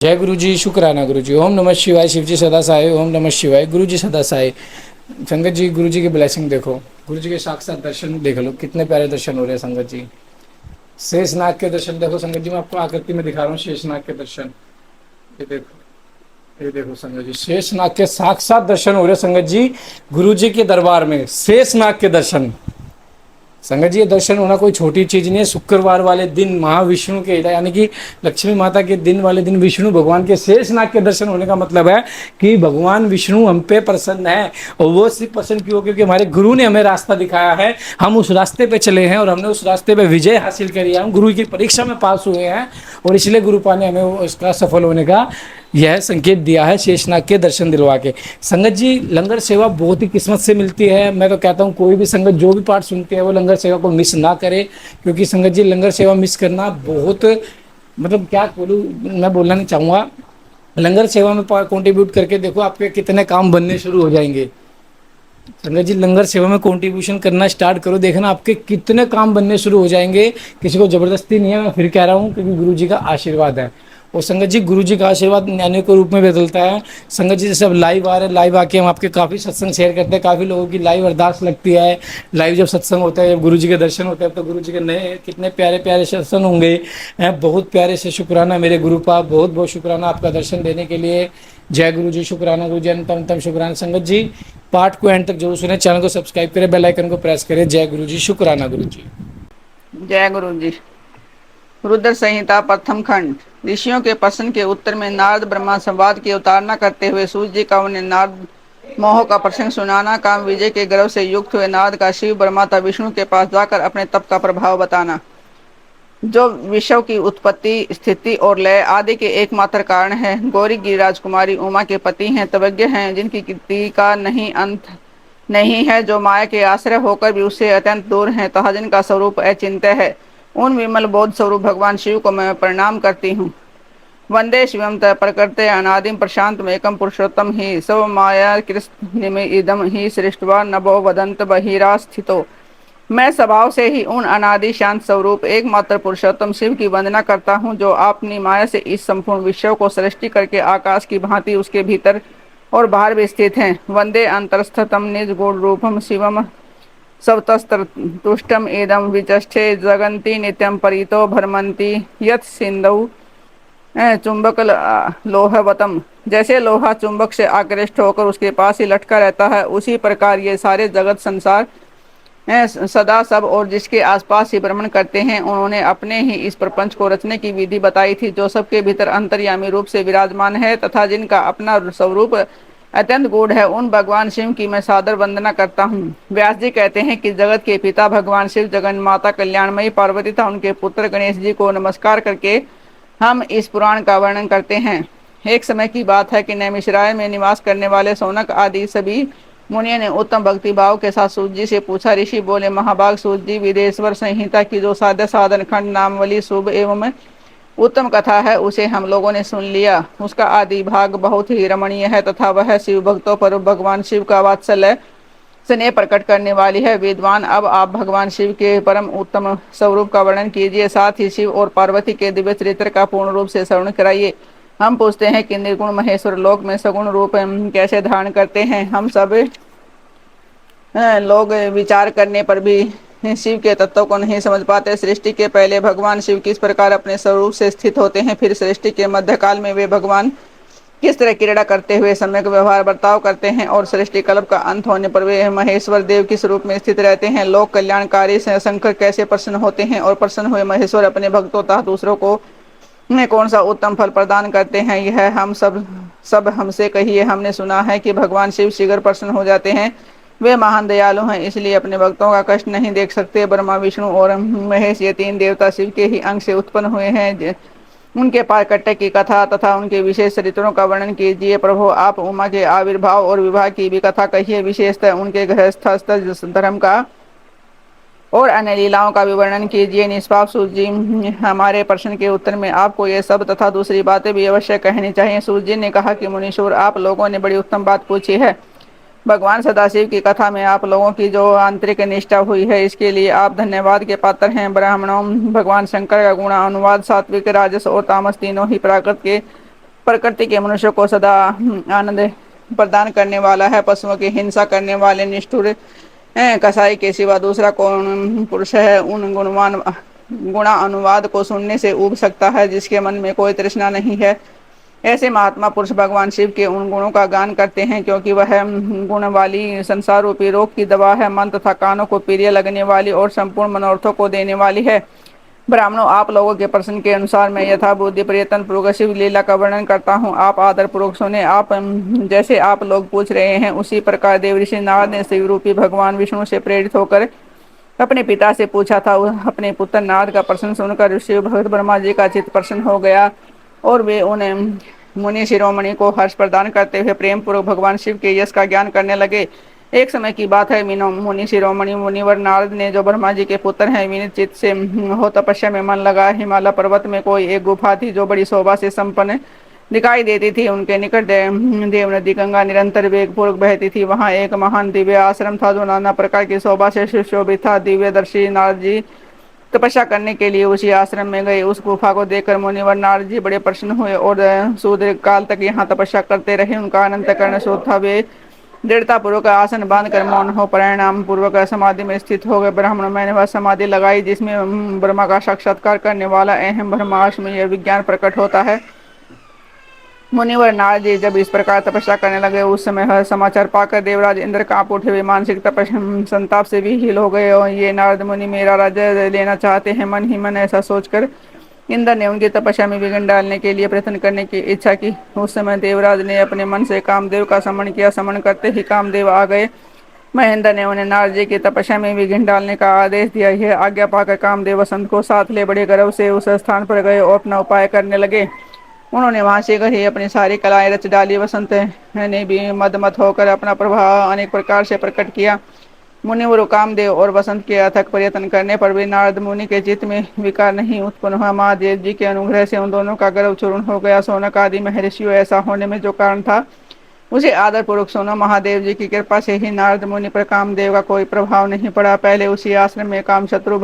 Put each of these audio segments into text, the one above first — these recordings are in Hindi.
जय गुरु जी, शुक्राना गुरु जी। ओम नमः शिवाय। शिव जी सदा सहाय। ओम नमः शिवाय। गुरु जी सदा सहाय। संगत जी, गुरु जी की ब्लेसिंग देखो, गुरु जी के साक्षात दर्शन देख लो, कितने प्यारे दर्शन हो रहे हैं संगत जी। शेषनाग के दर्शन देखो संगत जी, मैं आपको आकृति में दिखा रहा हूँ शेषनाग के दर्शन। ये देखो, ये देखो संगत जी, शेषनाग के साक्षात दर्शन हो रहे हैं संगत जी। गुरु जी के दरबार में शेषनाग के दर्शन। संगत जी, ये दर्शन होना कोई छोटी चीज नहीं है। शुक्रवार वाले दिन महाविष्णु के यानी कि लक्ष्मी माता के दिन वाले दिन विष्णु भगवान के शेषनाग के दर्शन होने का मतलब है कि भगवान विष्णु हम पे प्रसन्न है। और वो सिर्फ प्रसन्न क्यों? क्योंकि हमारे गुरु ने हमें रास्ता दिखाया है, हम उस रास्ते पे चले हैं और हमने उस रास्ते पे विजय हासिल करी है, हम गुरु की परीक्षा में पास हुए हैं और इसलिए गुरुपा ने हमें उसका सफल होने का यह संकेत दिया है शेषनाग के दर्शन दिलवा के। संगत जी, लंगर सेवा बहुत ही किस्मत से मिलती है। मैं तो कहता हूँ कोई भी संगत जो भी पाठ सुनती है वो लंगर सेवा को मिस ना करे, क्योंकि संगत जी लंगर सेवा मिस करना बहुत, मतलब क्या बोलूँ, मैं बोलना नहीं चाहूँगा। लंगर सेवा में कंट्रीब्यूट करके देखो आपके कितने काम बनने शुरू हो जाएंगे। संगत जी, लंगर सेवा में कंट्रीब्यूशन करना स्टार्ट करो, देखना आपके कितने काम बनने शुरू हो जाएंगे। किसी को जबरदस्ती नहीं है, मैं फिर कह रहा हूँ, क्योंकि गुरु जी का आशीर्वाद है। और संगत जी, गुरु जी का आशीर्वाद ज्ञानियों के रूप में बदलता है। संगत जी, जैसे अब लाइव आ रहे हैं, लाइव आके हम आपके काफ़ी सत्संग शेयर करते हैं, काफ़ी लोगों की लाइव अरदास लगती है। लाइव जब सत्संग होता है, जब गुरु जी के दर्शन होते हैं, तो गुरु जी के नए कितने प्यारे प्यारे सत्संग होंगे। बहुत प्यारे से शुक्राना मेरे गुरु का, बहुत बहुत शुक्राना आपका दर्शन देने के लिए। जय गुरु जी, शुक्राना गुरु जी, अंतम शुक्राना। संगत जी, पार्ट को एंड तक जरूर सुने, चैनल को सब्सक्राइब करें, बेल आइकन को प्रेस करें। जय गुरु जी, शुक्राना गुरु जी। जय गुरु जी। रुद्र संहिता प्रथम खंड। ऋषियों के प्रश्न के उत्तर में नारद ब्रह्मा संवाद की अवतारणा करते हुए सूर्य जी का उन्हें नारद मोह का प्रसंग सुनाना, काम विजय के गर्व से युक्त हुए नारद का शिव ब्रह्मा तथा विष्णु के पास जाकर अपने तप का प्रभाव बताना, जो विश्व की उत्पत्ति, स्थिति और लय आदि के एकमात्र कारण है। गौरी की राजकुमारी उमा के पति हैं, तवज्ञ हैं, जिनकी कीर्ति का नहीं अंत नहीं है, जो माया के आश्रय होकर भी उससे अत्यंत दूर हैं, तथा जिनका स्वरूप अचिंत्य है। उन विमल बोध स्वरूप भगवान शिव को मैं प्रणाम करती हूँ। वंदे शिवम त प्रकृते अनादिम प्रशांत एकम पुरुषोत्तम ही सब माया कृष्ण इदम ही सृष्टवा नभो वदंत बहिरा स्थितो। मैं स्वभाव से ही उन अनादि शांत स्वरूप एकमात्र पुरुषोत्तम शिव की वंदना करता हूँ, जो अपनी माया से इस संपूर्ण विश्व को सृष्टि करके आकाश की भांति उसके भीतर और बाहर भी स्थित हैं। वंदे अंतरस्थतम निज गुण रूपम शिवम सवतस्तुष्टम एदम विचष्टे जगन्ति नित्यम परितो भरमंती यथ सिंधु चुंबक लोहवतम। जैसे लोहा चुंबक से आकृष्ट होकर उसके पास ही लटका रहता है, उसी प्रकार ये सारे जगत संसार सदा सब और जिसके आसपास ही भ्रमण करते हैं। उन्होंने अपने ही इस प्रपंच को रचने की विधि बताई थी, जो सबके भीतर अंतर्यामी रूप से विराजमान है तथा जिनका अपना स्वरूप अत्यंत गूढ़ है। उन भगवान शिव की मैं सादर वंदना करता हूँ। व्यास जी कहते हैं कि जगत के पिता भगवान शिव, जगन माता कल्याणमयी पार्वती तथा उनके पुत्र गणेश जी को नमस्कार करके हम इस पुराण का वर्णन करते हैं। एक समय की बात है कि नैमिषारण्य में निवास करने वाले सौनक आदि सभी मुनियों ने उत्तम भक्ति भाव के साथ सूत जी से पूछा। ऋषि बोले, महाभाग सूत जी, विदेश्वर संहिता की जो साध्य साधन खंड नामवली शुभ एवं उत्तम कथा है, उसे हम लोगों ने सुन लिया। उसका आदि भाग बहुत ही रमणीय है तथा वह शिव भक्तों पर भगवान शिव का वात्सल्य स्नेह प्रकट करने वाली है। विद्वान, अब आप भगवान शिव के परम उत्तम स्वरूप का वर्णन कीजिए, साथ ही शिव और पार्वती के दिव्य चरित्र का पूर्ण रूप से श्रवण कराइए। हम पूछते हैं कि निर्गुण महेश्वर लोक में सगुण रूप कैसे धारण करते हैं। हम सब लोग विचार करने पर भी शिव के तत्व को नहीं समझ पाते। सृष्टि के पहले भगवान शिव किस प्रकार अपने स्वरूप से स्थित होते हैं, फिर सृष्टि के मध्यकाल में वे भगवान किस तरह क्रीड़ा करते हुए सम्यक व्यवहार बर्ताव करते हैं, और सृष्टि कल्प का अंत होने पर वे महेश्वर देव किस रूप में स्थित रहते हैं। लोक कल्याणकारी शंकर कैसे प्रसन्न होते हैं, और प्रसन्न हुए महेश्वर अपने भक्तों तथा दूसरों को कौन सा उत्तम फल प्रदान करते हैं। यह हम सब हमसे कहिए। हमने सुना है कि भगवान शिव शीघ्र प्रसन्न हो जाते हैं। वे महान दयालु हैं, इसलिए अपने भक्तों का कष्ट नहीं देख सकते। ब्रह्मा, विष्णु और महेश ये तीन देवता शिव के ही अंग से उत्पन्न हुए हैं। उनके पारकट्य की कथा तथा उनके विशेष चरित्रों का वर्णन कीजिए। प्रभु, आप उमा के आविर्भाव और विवाह की भी कथा कहिए, विशेषतः उनके गृहस्थ धर्म का और अन्य लीलाओं का भी वर्णन कीजिए। निष्पाप सूत जी, हमारे प्रश्न के उत्तर में आपको ये सब तथा दूसरी बातें भी अवश्य कहनी चाहिए। सूत जी ने कहा कि मुनीश्वर, आप लोगों ने बड़ी उत्तम बात पूछी है। भगवान सदाशिव की कथा में आप लोगों की जो आंतरिक निष्ठा हुई है, इसके लिए आप धन्यवाद के पात्र हैं। ब्राह्मणों, भगवान शंकर का गुण अनुवाद सात्विक, राजस और तामस तीनों ही प्राकृत के प्रकृति के मनुष्य को सदा आनंद प्रदान करने वाला है। पशुओं की हिंसा करने वाले निष्ठुर कसाई के सिवा दूसरा कौन पुरुष है उन गुणवान गुणा अनुवाद को सुनने से उब सकता है जिसके मन में कोई तृष्णा नहीं है। ऐसे महात्मा पुरुष भगवान शिव के उन गुणों का गान करते हैं क्योंकि वह गुण वाली संसार रूपी रोग की दवा है, मन तथा कानों को प्रिय लगने वाली और संपूर्ण मनोरथों को देने वाली है। ब्राह्मणों, आप लोगों के प्रश्न के अनुसार मैं यथा बुद्धि प्रयत्न पूर्वक शिव लीला का वर्णन करता हूँ। आप आदर पूर्वक सुने। आप जैसे आप लोग पूछ रहे हैं उसी प्रकार देव ऋषि नारद ने शिव रूपी भगवान विष्णु से प्रेरित होकर अपने पिता से पूछा था। अपने पुत्र नारद का प्रश्न सुनकर शिव भगत ब्रह्मा जी का चित्त प्रसन्न हो गया और वे उन्हें मुनि शिरोमणि को हर्ष प्रदान करते हुए प्रेम पूर्वक भगवान शिव के यश का ज्ञान करने लगे। एक समय की बात है, मीनो मुनि शिरोमणि मुनिवर नारद ने, जो ब्रह्मा जी के पुत्र हैं, विनीत चित्त से हो तपस्या में मन लगा। हिमालय पर्वत में कोई एक गुफा थी जो बड़ी शोभा से संपन्न दिखाई देती थी। उनके निकट देव नदी गंगा निरंतर वेग पूर्वक बहती थी। वहाँ एक महान दिव्य आश्रम था जो नाना प्रकार की शोभा से सुशोभित था। दिव्य दर्शी नारद जी तपस्या करने के लिए उसी आश्रम में गए। उस गुफा को देखकर मुनिवर नारद जी बड़े प्रसन्न हुए और सुदीर्घ काल तक यहाँ तपस्या करते रहे। उनका अनंत कर्ण शोध था। वे दृढ़ता पूर्वक आसन बांधकर मौन हो परिणाम पूर्वक समाधि में स्थित हो गए। ब्राह्मण, मैंने वह समाधि लगाई जिसमें ब्रह्मा का साक्षात्कार करने वाला अहम ब्रह्मास्म में यह विज्ञान प्रकट होता है। मुनिवर नारद जी जब इस प्रकार तपस्या करने लगे उस समय वह समाचार पाकर देवराज इंद्र कांप उठे। वे मानसिक तपस्या संताप से भी हिल हो गए और ये नारद मुनि मेरा राज्य लेना चाहते हैं। मन ही मन ऐसा सोचकर इंद्र ने उनकी तपस्या में विघ्न डालने के लिए प्रयत्न करने की इच्छा की। उस समय देवराज ने अपने मन से कामदेव का समन किया। समन करते ही कामदेव आ गए। महेंद्र ने उन्हें नारद जी की तपस्या में विघ्न डालने का आदेश दिया। यह आज्ञा पाकर कामदेव वसंत को साथ ले बड़े गर्व से उस स्थान पर गए और अपना उपाय करने लगे। उन्होंने वहां से ही अपनी सारी कलाएं रच डाली। वसंत ने भी मदमत होकर अपना प्रभाव अनेक प्रकार से प्रकट किया। मुनिवर कामदेव और वसंत के अथक प्रयत्न करने पर भी नारद मुनि के चित्त में विकार नहीं उत्पन्न हुआ। महादेव जी के अनुग्रह से उन दोनों का गर्व चूर्ण हो गया। सोनक आदि महर्षियों ऐसा होने में जो कारण था उसे आदर पूर्वक सुनो। महादेव जी की कृपा से ही नारद मुनि पर कामदेव का कोई प्रभाव नहीं पड़ा। पहले उसी आश्रम में काम शत्रु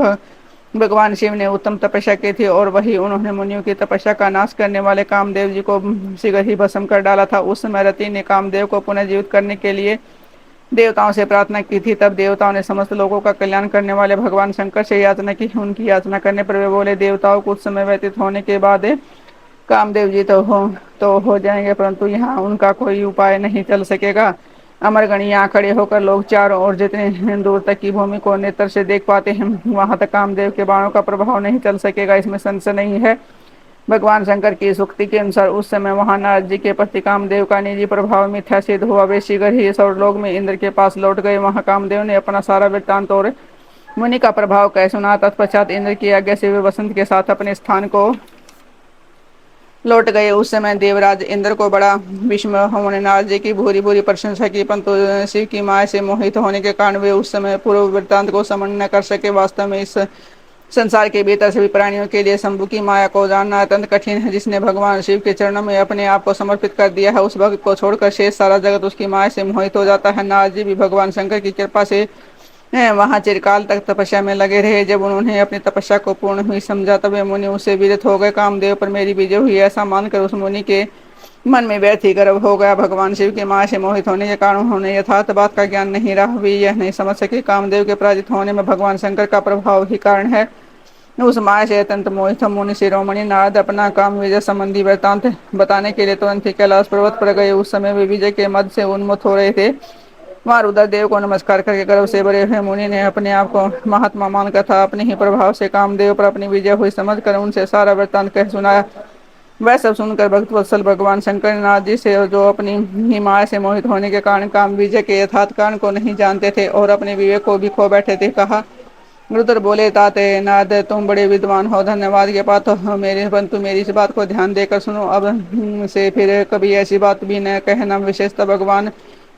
भगवान शिव ने उत्तम तपस्या की थी और वही उन्होंने मुनियों की तपस्या का नाश करने वाले कामदेव जी को शीघ्र ही भस्म कर डाला था। उस समय रति ने कामदेव को पुनः जीवित करने के लिए देवताओं से प्रार्थना की थी। तब देवताओं ने समस्त लोगों का कल्याण करने वाले भगवान शंकर से याचना की। उनकी याचना करने पर वे बोले, देवताओं कुछ समय व्यतीत होने के बाद कामदेव जी तो हो जाएंगे, परंतु यहाँ उनका कोई उपाय नहीं चल सकेगा। अमरगण यहाँ खड़े होकर लोग चारों ओर जितने दूर तक की भूमि को नेत्र से देख पाते हैं वहां तक कामदेव के बाणों का प्रभाव नहीं चल सकेगा, इसमें संशय नहीं है। भगवान शंकर की सुक्ति के अनुसार उस समय वहां नारद जी के प्रति कामदेव का निजी प्रभाव मिथ्या सिद्ध हुआ। वे शीघ्र ही स्वर्गलोक में इंद्र के पास लौट गए। वहां कामदेव ने अपना सारा वृत्तांत और मुनि का प्रभाव कह सुना। तत्पश्चात इंद्र की आज्ञा से वे वसंत के साथ अपने स्थान को लौट गए। उस समय देवराज इंद्र को बड़ा विस्मय होने नारद जी की भूरी भूरी प्रशंसा की, परंतु शिव की माया से मोहित होने के कारण वे उस समय पूर्व वृत्तांत को समझ न कर सके। वास्तव में इस संसार के भीतर सभी प्राणियों के लिए शंभु की माया को जानना अत्यंत कठिन है। जिसने भगवान शिव के चरणों में अपने आप को समर्पित कर दिया है उस भक्त को छोड़कर शेष सारा जगत उसकी माया से मोहित हो जाता है। नारद जी भी भगवान शंकर की कृपा से वहां चिरकाल तक तपस्या में लगे रहे। जब उन्होंने अपनी तपस्या को पूर्ण हुई समझा तब वे मुनि उससे विरत हो गए। कामदेव पर मेरी विजय हुई ऐसा मानकर उस मुनि के मन में व्यर्थ ही गर्व हो गया। भगवान शिव के माया से मोहित होने के कारण उन्होंने यथार्थ बात का ज्ञान नहीं रहा। वे यह नहीं समझ सके कामदेव के पराजित होने में भगवान शंकर का प्रभाव ही कारण है। उस माया से अत्यंत मोहित मुनि शिरोमणि नारद अपना काम विजय संबंधी वृत्तांत बताने के लिए तुरंत ही कैलाश पर्वत पर गए। उस समय वे विजय के मद से उन्मुख हो रहे थे। वहां रुद्रदेव को नमस्कार करके गर्व से भरे हुए मुनि ने अपने आप को महात्मा मानकर था अपने ही प्रभाव से कामदेव पर अपनी विजय हुई समझकर उनसे सारा वृत्तांत कह सुनाया। वह सब सुनकर भक्त वत्सल भगवान शंकर नाथ जी से, जो अपनी ही माया से मोहित होने के कारण काम विजय के यथार्थ कारण को नहीं जानते थे और अपने विवेक को भी खो बैठे थे, कहा। रुद्र बोले, ताते नाद तुम बड़े विद्वान हो, धन्यवाद के बात हो मेरे, परंतु मेरी इस बात को ध्यान देकर सुनो। अब से फिर कभी ऐसी बात भी न कहना, विशेषतः भगवान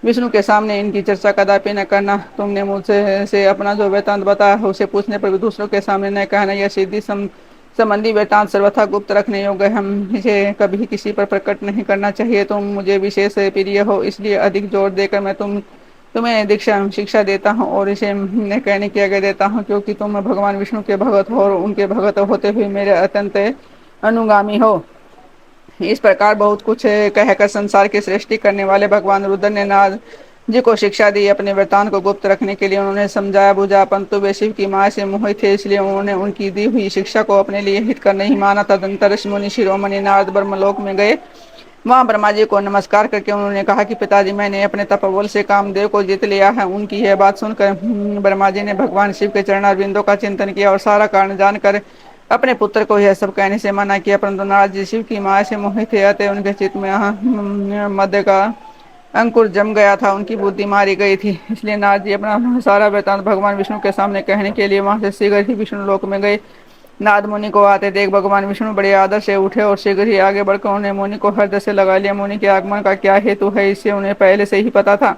विष्णु के सामने इनकी चर्चा कदापि न करना। तुमने मुझसे से अपना जो वृत्तांत बताया है उसे पूछने पर भी दूसरों के सामने न कहना। यह सिद्धि संबंधी वृत्तांत सर्वथा गुप्त रखने योग्य, हम इसे कभी किसी पर प्रकट नहीं करना चाहिए। तुम मुझे विशेष प्रिय हो, इसलिए अधिक जोर देकर मैं तुम्हें दीक्षा शिक्षा देता हूँ और इसे कहने की आज्ञा देता हूँ, क्योंकि तुम भगवान विष्णु के भगत हो और उनके भगत होते हुए मेरे अत्यंत अनुगामी हो। इस प्रकार बहुत कुछ कहकर संसार की सृष्टि करने वाले भगवान रुद्र ने नारद जी को शिक्षा दी। अपने वृत्तांत को गुप्त रखने के लिए उन्होंने समझाया बुझा, परंतु वे शिव की माया से मोहित थे, इसलिए उन्होंने उनकी दी हुई शिक्षा को अपने लिए हित कर नहीं माना। तदंतर मुनि शिरोमणि नारद ब्रह्मलोक में गए। वहां ब्रह्मा जी को नमस्कार करके उन्होंने कहा कि पिताजी, मैंने अपने तपोबल से कामदेव को जीत लिया है। उनकी यह बात सुनकर ब्रह्मा जी ने भगवान शिव के चरणारविंदों का चिंतन किया और सारा कारण जानकर अपने पुत्र को यह सब कहने से मना किया, परंतु नारद जी शिव की माया से मोहित थे, अतः उनके चित्त में मध्य का अंकुर जम गया था, उनकी बुद्धि मारी गई थी। इसलिए नारद जी अपना सारा वृतांत भगवान विष्णु के सामने कहने के लिए वहां से शीघ्र ही विष्णु लोक में गए। नारद मुनि को आते देख भगवान विष्णु बड़े आदर से उठे और शीघ्र ही आगे बढ़कर उन्हें मुनि को हृदय से लगा लिया। मुनि के आगमन का क्या हेतु है, इससे उन्हें पहले से ही पता था।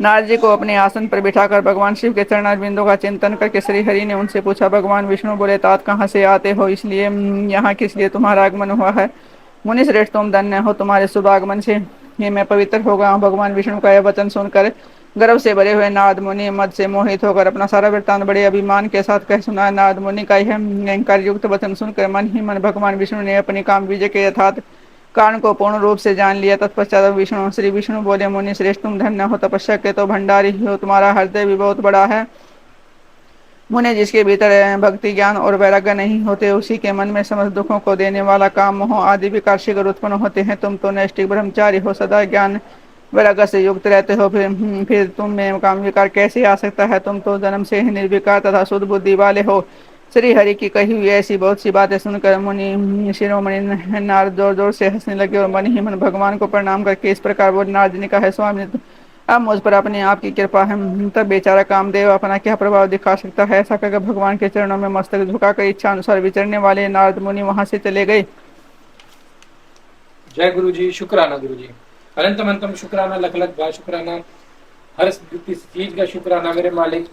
नारद जी को अपने आसन पर बिठाकर भगवान शिव के चरणारविंदों का चिंतन करके श्री हरि ने उनसे पूछा, भगवान विष्णु बोले, तात कहाँ से आते हो, इसलिए यहाँ किस लिए तुम्हारा आगमन हुआ है। मुनि श्रेष्ठ, तुम धन्य हो, तुम्हारे शुभ आगमन से ये मैं पवित्र हो गया हूँ। भगवान विष्णु का यह वचन सुनकर गर्व से भरे हुए नारद मुनि मद से मोहित होकर अपना सारा वृत्तांत बड़े अभिमान के साथ कह सुनाया। नारद मुनि का यह अहंकार युक्त वचन सुनकर मन ही मन भगवान विष्णु ने अपनी काम विजय के यथार्थ कारण को पूर्ण रूप से जान लिया। तत्पश्चात विष्णु श्री विष्णु बोले, मुनि श्रेष्ठ, तुम धन्य हो, तपस्या के तो भंडारी हो, तुम्हारा हृदय भी बहुत बड़ा है। मुने जिसके भीतर भक्ति ज्ञान और वैराग्य नहीं होते, उसी के मन में समस्त दुखों को देने वाला काम मोह आदि विकार शीघ्र उत्पन्न होते हैं। तुम तो नैष्ठिक ब्रह्मचारी हो, सदा ज्ञान वैराग्य से युक्त रहते हो, फिर तुम में काम विकार कैसे आ सकता है। तुम तो जन्म से ही निर्विकार तथा शुद्ध बुद्धि वाले हो। श्री हरि की कही हुई ऐसी बहुत सी बातें सुनकर मुनि शिरोमणि नारद जोर जोर से हंसने लगे और मन ही मन भगवान को प्रणाम करके इस प्रकार बोले, नारद जी ने कहा है, स्वामी अब मुझ पर अपने आप की कृपा है, तब बेचारा कामदेव अपना क्या प्रभाव दिखा सकता है। ऐसा कहकर भगवान के चरणों में मस्तक झुकाकर इच्छा अनुसार विचरने वाले नारद मुनि वहां से चले गए। जय गुरु जी, शुक्राना गुरु जी, अनंतम अंतम शुक्राना, लख लख बार शुक्राना, हर चीज का शुक्राना मेरे मालिक,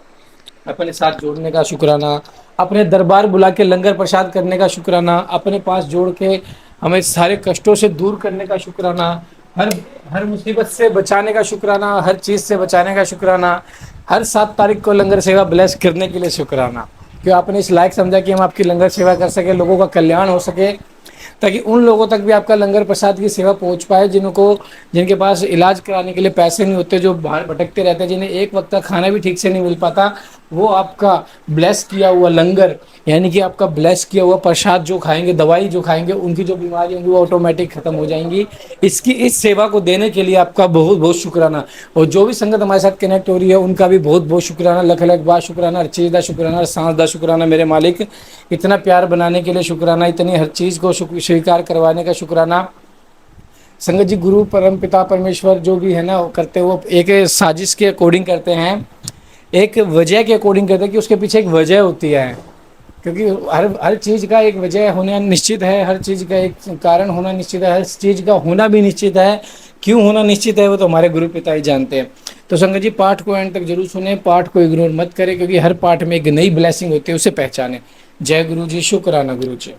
अपने साथ जोड़ने का शुक्राना, अपने दरबार बुला के लंगर प्रसाद करने का शुक्राना, अपने पास जोड़ के हमें सारे कष्टों से दूर करने का शुक्राना, हर हर मुसीबत से बचाने का शुक्राना, हर चीज़ से बचाने का शुक्राना, हर 7 तारीख को लंगर सेवा ब्लेस करने के लिए शुक्राना, क्यों आपने इस लायक समझा कि हम आपकी लंगर सेवा कर सके, लोगों का कल्याण हो सके, ताकि उन लोगों तक भी आपका लंगर प्रसाद की सेवा पहुंच पाए जिनके पास इलाज कराने के लिए पैसे नहीं होते, जो बाहर भटकते रहते हैं, जिन्हें एक वक्त का खाना भी ठीक से नहीं मिल पाता, वो आपका ब्लेस किया हुआ लंगर यानी कि आपका ब्लेस किया हुआ प्रसाद जो खाएंगे, दवाई जो खाएंगे, उनकी जो बीमारी होंगी वो ऑटोमेटिक खत्म हो जाएंगी। इस सेवा को देने के लिए आपका बहुत बहुत शुक्राना। और जो भी संगत हमारे साथ कनेक्ट हो रही है उनका भी बहुत बहुत शुक्राना, लख लख बार शुक्राना, हर चीज़ का शुक्राना, हर सांस का शुक्राना मेरे मालिक, इतना प्यार बनाने के लिए शुक्राना, इतनी हर चीज़ को स्वीकार करवाने का शुक्राना। संगत जी, गुरु परम पिता परमेश्वर जो भी है ना करते, वो एक साजिश के अकॉर्डिंग करते हैं, एक वजह के अकॉर्डिंग करते हैं कि उसके पीछे एक वजह होती है, क्योंकि हर चीज़ का एक वजह होना निश्चित है, हर चीज़ का एक कारण होना निश्चित है, हर चीज़ का होना भी निश्चित है। क्यों होना निश्चित है वो तो हमारे गुरु पिता ही जानते हैं। तो संगत जी, पाठ को एंड तक जरूर सुने, पाठ को इग्नोर मत करें, क्योंकि हर पाठ में एक नई ब्लेसिंग होती है, उसे पहचाने। जय गुरु जी, शुक्राना गुरु जी।